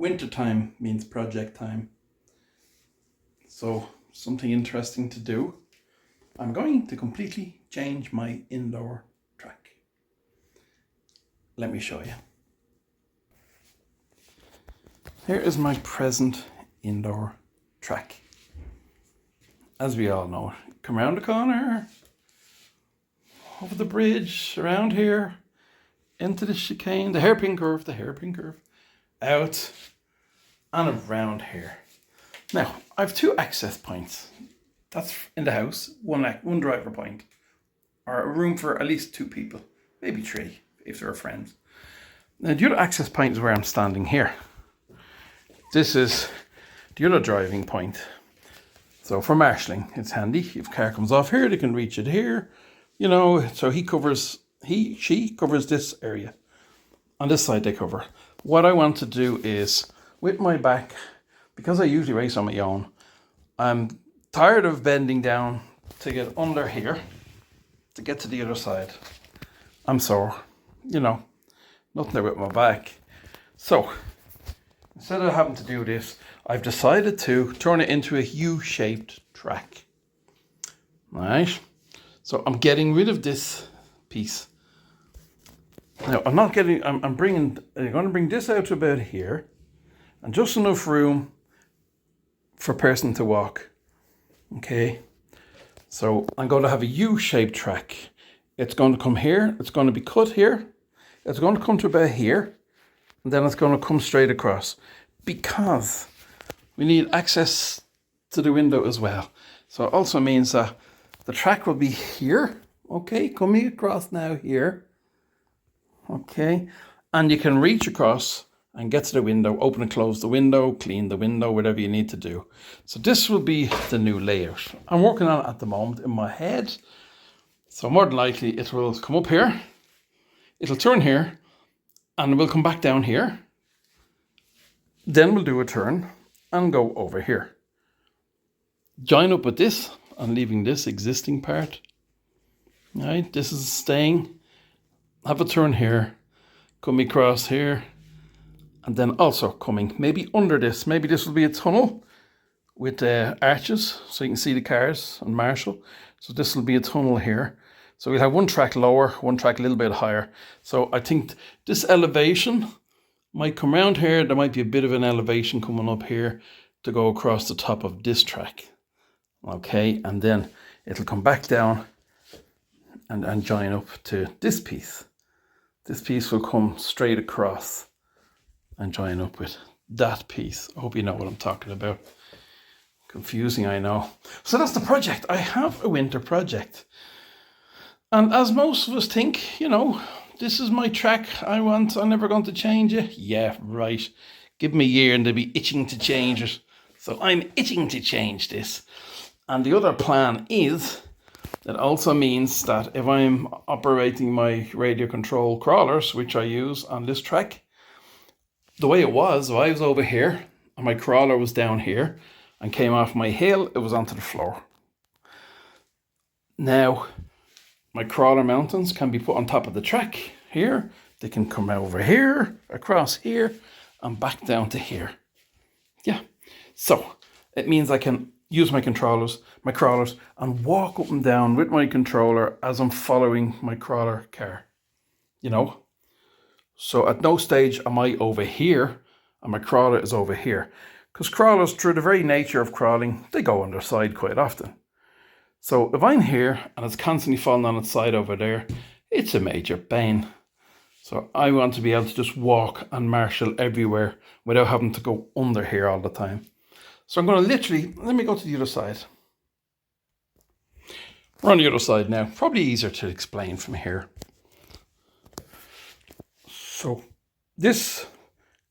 winter time means project time. So something interesting to do. I'm going to completely change my indoor track. Let me show you. Here is my present indoor track. As we all know, come around the corner, over the bridge, around here, into the chicane, the hairpin curve, out and around here. Now, I have 2 access points. That's in the house, one driver point, or a room for at least 2 people, maybe 3 if they're friends. Now, the other access point is where I'm standing here. This is the other driving point. So for marshalling, it's handy. If a car comes off here, they can reach it here. You know, so she covers this area. On this side they cover. What I want to do is, with my back, because I usually race on my own, I'm tired of bending down to get under here, to get to the other side. I'm sore, you know, nothing there with my back. So, instead of having to do this, I've decided to turn it into a U-shaped track. Right? So I'm getting rid of this piece. Now I'm going to bring this out to about here, and just enough room for a person to walk. Okay. So I'm going to have a U-shaped track. It's going to come here. It's going to be cut here. It's going to come to about here, and then it's going to come straight across, because we need access to the window as well. So it also means that the track will be here, okay, coming across now here, okay, and you can reach across and get to the window, open and close the window, clean the window, whatever you need to do. So this will be the new layout. I'm working on it at the moment in my head. So more than likely it will come up here, it'll turn here, and we'll come back down here. Then we'll do a turn and go over here. Join up with this and leaving this existing part. Right, this is staying. Have a turn here, come across here, and then also coming maybe under this. Maybe this will be a tunnel with arches so you can see the cars and marshal. So this will be a tunnel here. So we'll have one track lower, one track a little bit higher. So I think this elevation might come around here. There might be a bit of an elevation coming up here to go across the top of this track. Okay, and then it'll come back down and join up to this piece. This piece will come straight across and join up with that piece. I hope you know what I'm talking about. Confusing, I know. So that's the project. I have a winter project. And as most of us think, you know, this is my track I want. I'm never going to change it. Yeah, right. Give me a year and they'll be itching to change it. So I'm itching to change this. And the other plan is, that also means that if I'm operating my radio control crawlers, which I use on this track, the way it was, if I was over here and my crawler was down here and came off my hill, it was onto the floor. Now, my crawler mountains can be put on top of the track here. They can come over here, across here, and back down to here. Yeah. So it means I can use my crawlers, and walk up and down with my controller as I'm following my crawler car. You know? So at no stage am I over here and my crawler is over here. Because crawlers, through the very nature of crawling, they go on their side quite often. So if I'm here and it's constantly falling on its side over there, it's a major pain. So I want to be able to just walk and marshal everywhere without having to go under here all the time. So I'm going to literally, let me go to the other side. We're on the other side now. Probably easier to explain from here. So this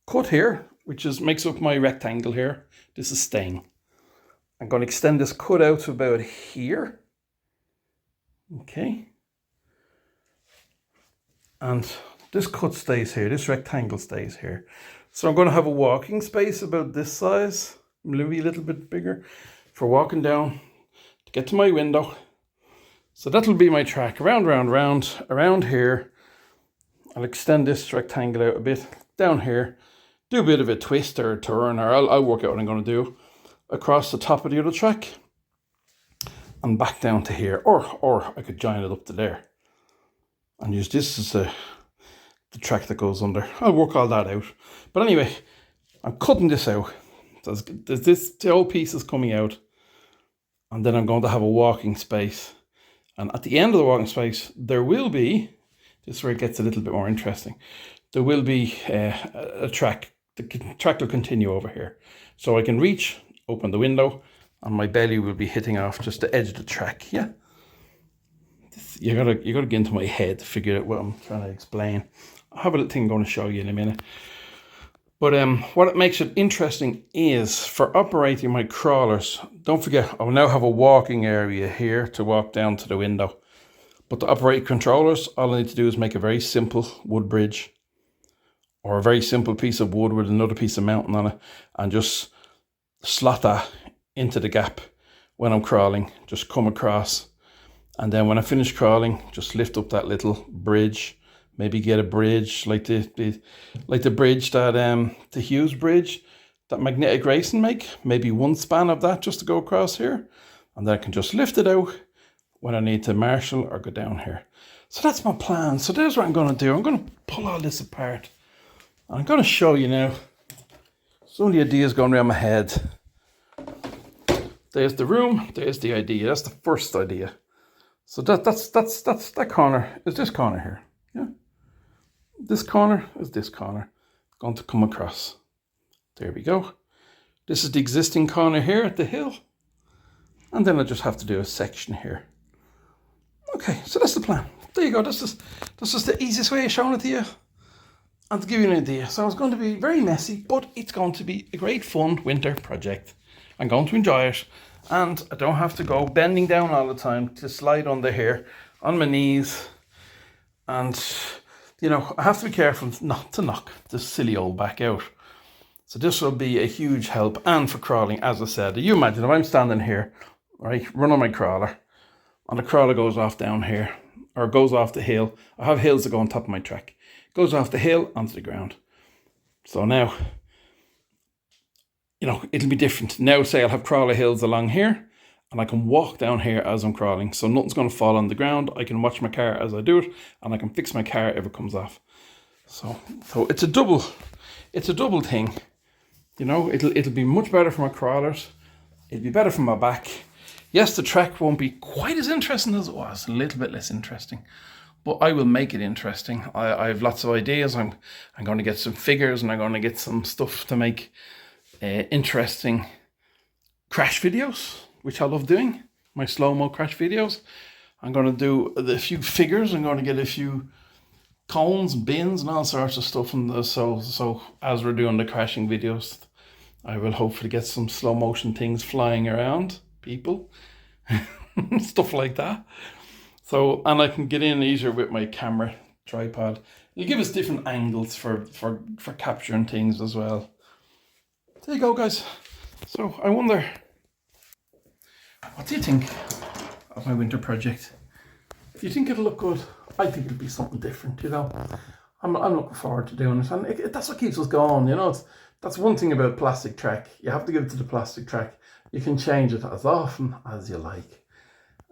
cut here, which makes up my rectangle here, this is staying. I'm going to extend this cut out to about here. Okay. And this cut stays here. This rectangle stays here. So I'm going to have a walking space about this size. Maybe a little bit bigger for walking down to get to my window. So that'll be my track around here. I'll extend this rectangle out a bit down here. do a bit of a twist or a turn, or I'll work out what I'm going to do across the top of the other track and back down to here, or I could join it up to there and use this as the track that goes under. I'll work all that out. But anyway, I'm cutting this out. There's the whole piece is coming out, and then I'm going to have a walking space. And at the end of the walking space, there will be, this is where it gets a little bit more interesting, there will be a track. The track will continue over here. So I can reach, open the window, and my belly will be hitting off just the edge of the track. Yeah. You gotta get into my head to figure out what I'm trying to explain. I have a little thing I'm going to show you in a minute. But what makes it interesting is for operating my crawlers, don't forget, I will now have a walking area here to walk down to the window. But to operate controllers, all I need to do is make a very simple wood bridge or a very simple piece of wood with another piece of mounting on it, and just slot that into the gap when I'm crawling. Just come across, and then when I finish crawling, just lift up that little bridge. Maybe get a bridge like the bridge that the Hughes bridge that Magnetic Racing make. Maybe one span of that just to go across here, and then I can just lift it out when I need to marshal or go down here. So that's my plan. So there's what I'm going to do. I'm going to pull all this apart, and I'm going to show you now. Some of the ideas going around my head. There's the room. There's the idea. That's the first idea. So that's that corner is this corner here. Yeah. This corner is this corner. Going to come across. There we go. This is the existing corner here at the hill. And then I just have to do a section here. Okay, so that's the plan. There you go. This is the easiest way of showing it to you. And to give you an idea. So it's going to be very messy, but it's going to be a great fun winter project. I'm going to enjoy it. And I don't have to go bending down all the time to slide under here on my knees. And, you know, I have to be careful not to knock this silly old back out. So this will be a huge help. And for crawling, as I said, you imagine if I'm standing here, right, running my crawler, and the crawler goes off down here, or goes off the hill. I have hills that go on top of my track. Goes off the hill onto the ground. So now, you know, it'll be different. Now, say I'll have crawler hills along here, and I can walk down here as I'm crawling. So nothing's going to fall on the ground. I can watch my car as I do it, and I can fix my car if it comes off. So it's a double thing. You know, it'll be much better for my crawlers. It'll be better for my back. Yes, the track won't be quite as interesting as it was. A little bit less interesting. But I will make it interesting. I have lots of ideas. I'm going to get some figures, and I'm going to get some stuff to make interesting crash videos, which I love doing. My slow-mo crash videos. I'm going to do a few figures. I'm going to get a few cones, bins, and all sorts of stuff. And so as we're doing the crashing videos, I will hopefully get some slow motion things flying around, people, stuff like that. So, and I can get in easier with my camera tripod. It'll give us different angles for capturing things as well. There you go, guys. So I wonder, what do you think of my winter project? If you think it'll look good, I think it'll be something different, you know. I'm looking forward to doing it, and that's what keeps us going, you know. That's one thing about plastic track. You have to give it to the plastic track. You can change it as often as you like.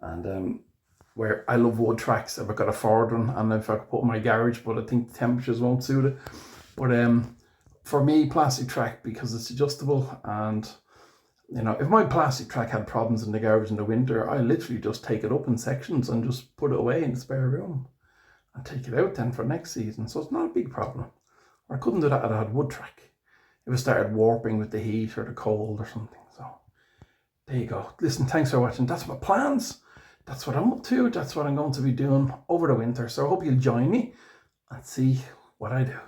And where I love wood tracks, if I got a Ford one, and if I could put in my garage, but I think the temperatures won't suit it. But for me, plastic track, because it's adjustable, and you know, if my plastic track had problems in the garage in the winter, I literally just take it up in sections and just put it away in the spare room and take it out then for next season. So it's not a big problem. Or I couldn't do that if I had wood track, if it started warping with the heat or the cold or something. So there you go. Listen, thanks for watching. That's my plans. That's what I'm up to. That's what I'm going to be doing over the winter. So I hope you'll join me and see what I do.